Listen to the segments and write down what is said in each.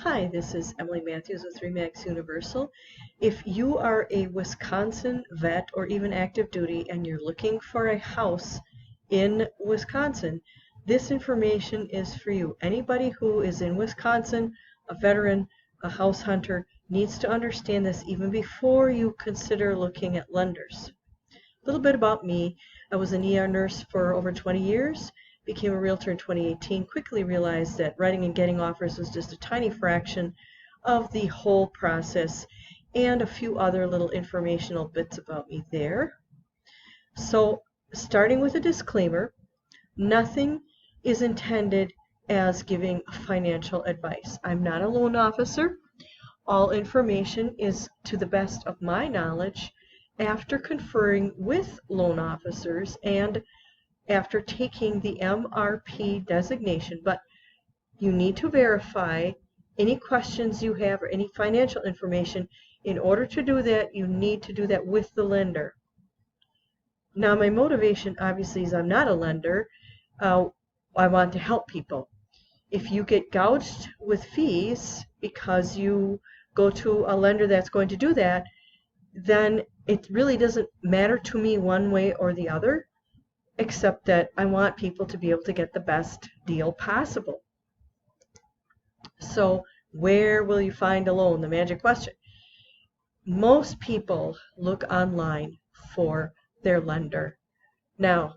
Hi, this is Emily Matthews with Remax Universal. If you are a Wisconsin vet or even active duty and you're looking for a house in Wisconsin, this information is for you. Anybody who is in Wisconsin, a veteran, a house hunter, needs to understand this even before you consider looking at lenders. A little bit about me. I was an ER nurse for over 20 years, became a realtor in 2018, quickly realized that writing and getting offers was just a tiny fraction of the whole process, and a few other little informational bits about me there. So, starting with a disclaimer, nothing is intended as giving financial advice. I'm not a loan officer. All information is to the best of my knowledge after conferring with loan officers and after taking the MRP designation, but you need to verify any questions you have or any financial information. In order to do that, you need to do that with the lender. Now, my motivation obviously is I'm not a lender. I want to help people. If you get gouged with fees because you go to a lender that's going to do that, then it really doesn't matter to me one way or the other, except that I want people to be able to get the best deal possible. So where will you find a loan? The magic question. Most people look online for their lender. Now,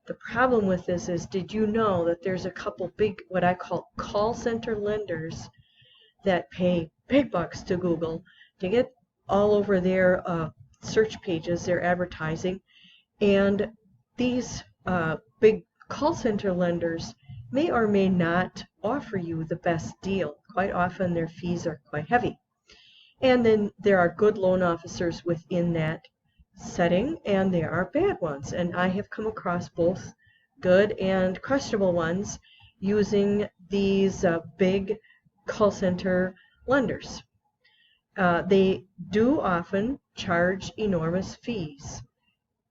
the problem with this is, did you know that there's a couple big, what I call call center lenders that pay big bucks to Google to get all over their search pages, their advertising, and these big call center lenders may or may not offer you the best deal. Quite often their fees are quite heavy. And then there are good loan officers within that setting, and there are bad ones. And I have come across both good and questionable ones using these big call center lenders. They do often charge enormous fees.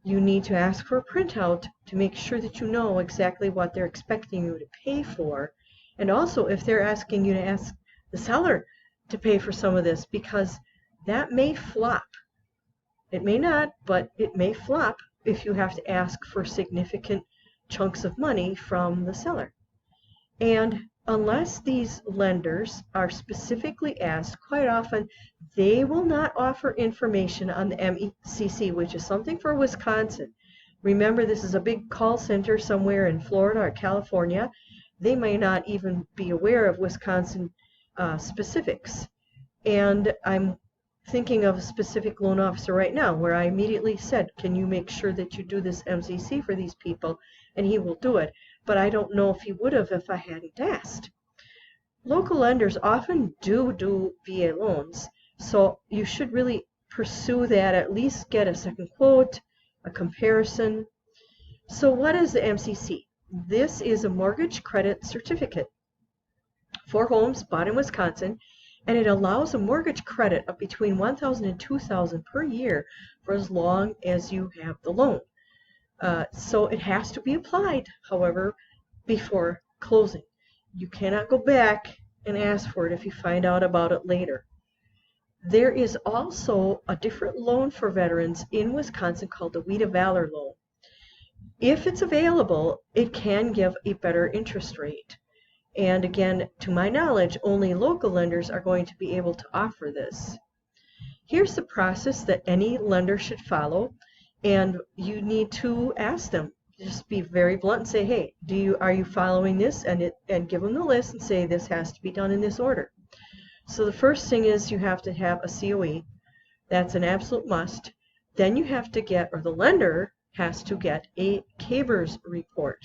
You need to ask for a printout to make sure that you know exactly what they're expecting you to pay for. And also if they're asking you to ask the seller to pay for some of this, because that may flop. It may not, but it may flop if you have to ask for significant chunks of money from the seller. And unless these lenders are specifically asked, quite often they will not offer information on the MECC, which is something for Wisconsin. Remember, this is a big call center somewhere in Florida or California. They may not even be aware of Wisconsin specifics. And I'm thinking of a specific loan officer right now where I immediately said, can you make sure that you do this MCC for these people? And he will do it. But I don't know if he would have if I hadn't asked. Local lenders often do VA loans, so you should really pursue that, at least get a second quote, a comparison. So what is the MCC? This is a mortgage credit certificate for homes bought in Wisconsin, and it allows a mortgage credit of between $1,000 and $2,000 per year for as long as you have the loan. So it has to be applied, however, before closing. You cannot go back and ask for it if you find out about it later. There is also a different loan for veterans in Wisconsin called the Weed of Valor loan. If it's available, it can give a better interest rate. And again, to my knowledge, only local lenders are going to be able to offer this. Here's the process that any lender should follow, and you need to ask them. Just be very blunt and say, hey, are you following this? And give them the list and say this has to be done in this order. So the first thing is you have to have a COE. That's an absolute must. Then you have to get, or the lender has to get, a CABRS report.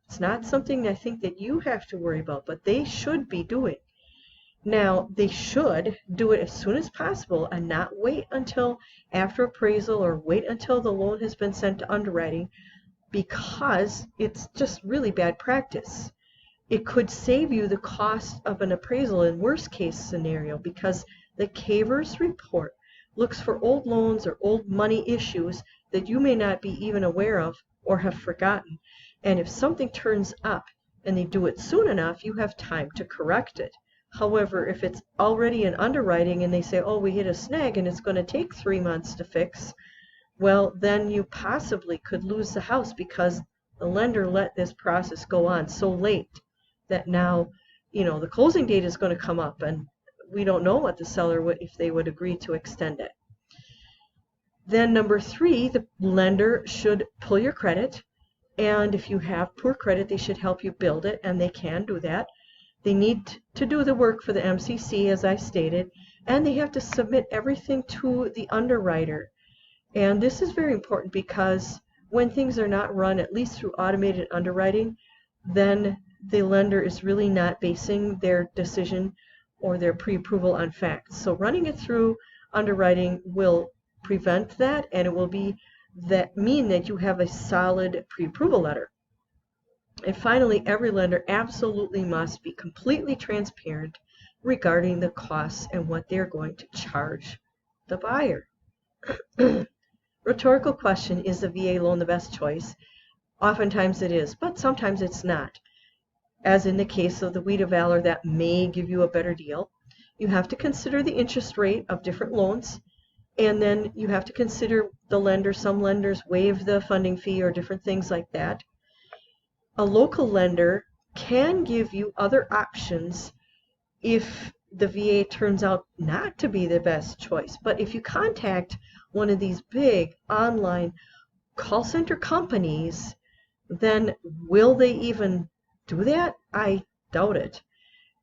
It's not something I think that you have to worry about, but they should be doing. Now, they should do it as soon as possible and not wait until after appraisal or wait until the loan has been sent to underwriting, because it's just really bad practice. It could save you the cost of an appraisal in worst case scenario, because the CABRS report looks for old loans or old money issues that you may not be even aware of or have forgotten. And if something turns up and they do it soon enough, you have time to correct it. However, if it's already in underwriting and they say, oh, we hit a snag and it's going to take 3 months to fix, well, then you possibly could lose the house because the lender let this process go on so late that now, the closing date is going to come up and we don't know what the seller would, if they would agree to extend it. Then number 3, the lender should pull your credit, and if you have poor credit, they should help you build it, and they can do that. They need to do the work for the MCC, as I stated, and they have to submit everything to the underwriter. And this is very important because when things are not run, at least through automated underwriting, then the lender is really not basing their decision or their pre-approval on facts. So running it through underwriting will prevent that, and it will mean that you have a solid pre-approval letter. And finally, every lender absolutely must be completely transparent regarding the costs and what they're going to charge the buyer. Rhetorical question, is the VA loan the best choice? Oftentimes it is, but sometimes it's not. As in the case of the Wheat of Valor, that may give you a better deal. You have to consider the interest rate of different loans, and then you have to consider the lender. Some lenders waive the funding fee or different things like that. A local lender can give you other options if the VA turns out not to be the best choice. But if you contact one of these big online call center companies, then will they even do that? I doubt it.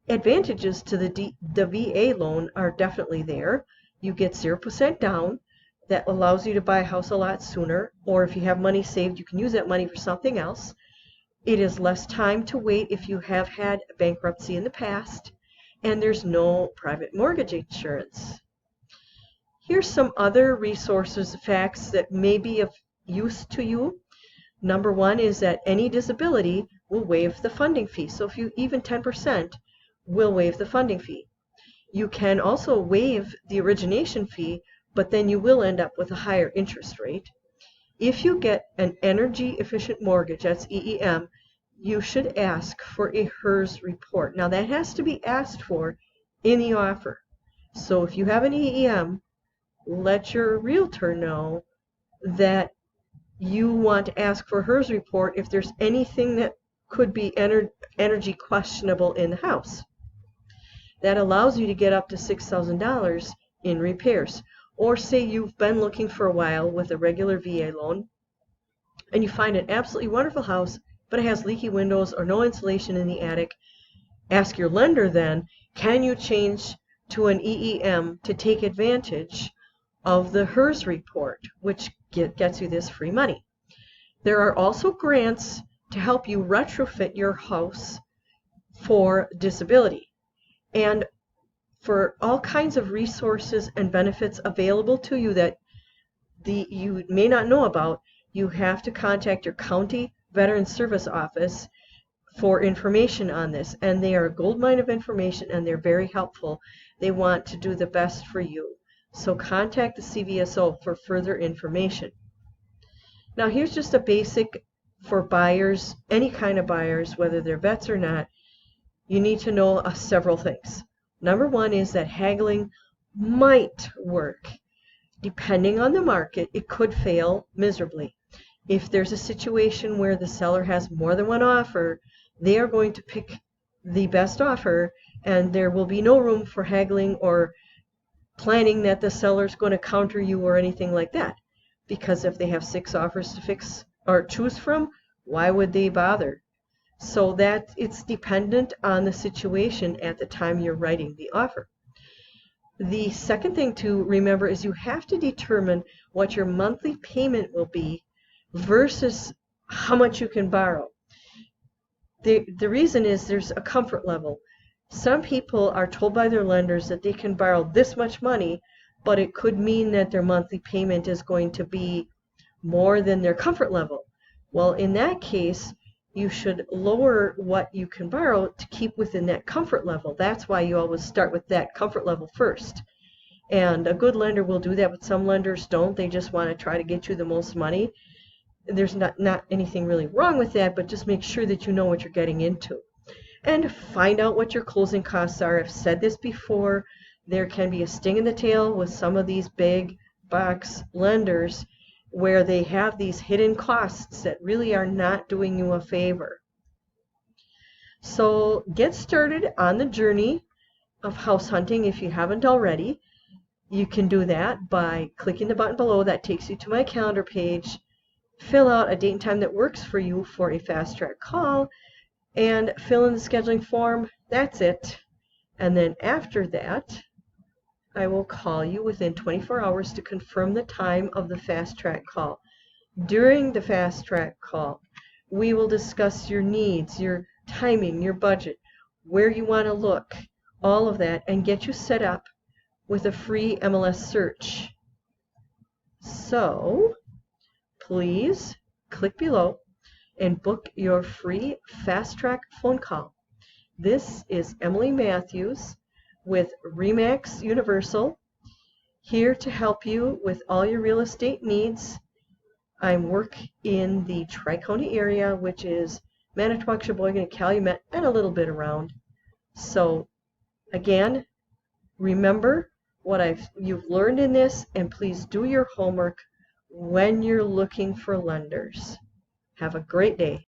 Advantages to the VA loan are definitely there. You get 0% down. That allows you to buy a house a lot sooner, or if you have money saved, you can use that money for something else. It is less time to wait if you have had bankruptcy in the past, and there's no private mortgage insurance. Here's some other resources, facts that may be of use to you. Number 1 is that any disability will waive the funding fee. So if you even 10% will waive the funding fee. You can also waive the origination fee, but then you will end up with a higher interest rate. If you get an energy efficient mortgage, that's EEM, you should ask for a HERS report. Now that has to be asked for in the offer. So if you have an EEM, let your realtor know that you want to ask for a HERS report if there's anything that could be energy questionable in the house. That allows you to get up to $6,000 in repairs. Or say you've been looking for a while with a regular VA loan and you find an absolutely wonderful house, but it has leaky windows or no insulation in the attic. Ask your lender then, can you change to an EEM to take advantage of the HERS report, which gets you this free money. There are also grants to help you retrofit your house for disability. And for all kinds of resources and benefits available to you that you may not know about, you have to contact your county Veteran Service Office for information on this. And they are a goldmine of information, and they're very helpful. They want to do the best for you. So contact the CVSO for further information. Now here's just a basic for buyers, any kind of buyers, whether they're vets or not. You need to know several things. Number 1 is that haggling might work. Depending on the market, it could fail miserably. If there's a situation where the seller has more than one offer, they are going to pick the best offer, and there will be no room for haggling or planning that the seller's going to counter you or anything like that. Because if they have 6 offers to fix or choose from, why would they bother? So that it's dependent on the situation at the time you're writing the offer. The second thing to remember is you have to determine what your monthly payment will be versus how much you can borrow. The reason is there's a comfort level. Some people are told by their lenders that they can borrow this much money, but it could mean that their monthly payment is going to be more than their comfort level. Well, in that case, you should lower what you can borrow to keep within that comfort level. That's why you always start with that comfort level first. And a good lender will do that, but some lenders don't. They just want to try to get you the most money. There's not anything really wrong with that, but just make sure that you know what you're getting into. and find out what your closing costs are. I've said this before, there can be a sting in the tail with some of these big box lenders where they have these hidden costs that really are not doing you a favor. So get started on the journey of house hunting if you haven't already. You can do that by clicking the button below that takes you to my calendar page. Fill out a date and time that works for you for a fast track call and fill in the scheduling form. That's it. And then after that, I will call you within 24 hours to confirm the time of the fast track call. During the fast track call, we will discuss your needs, your timing, your budget, where you want to look, all of that, and get you set up with a free MLS search. So please click below and book your free fast track phone call. This is Emily Matthews with RE/MAX Universal, here to help you with all your real estate needs. I work in the Tri-County area, which is Manitowoc, Sheboygan, Calumet, and a little bit around. So again, remember what you've learned in this, and please do your homework when you're looking for lenders. Have a great day.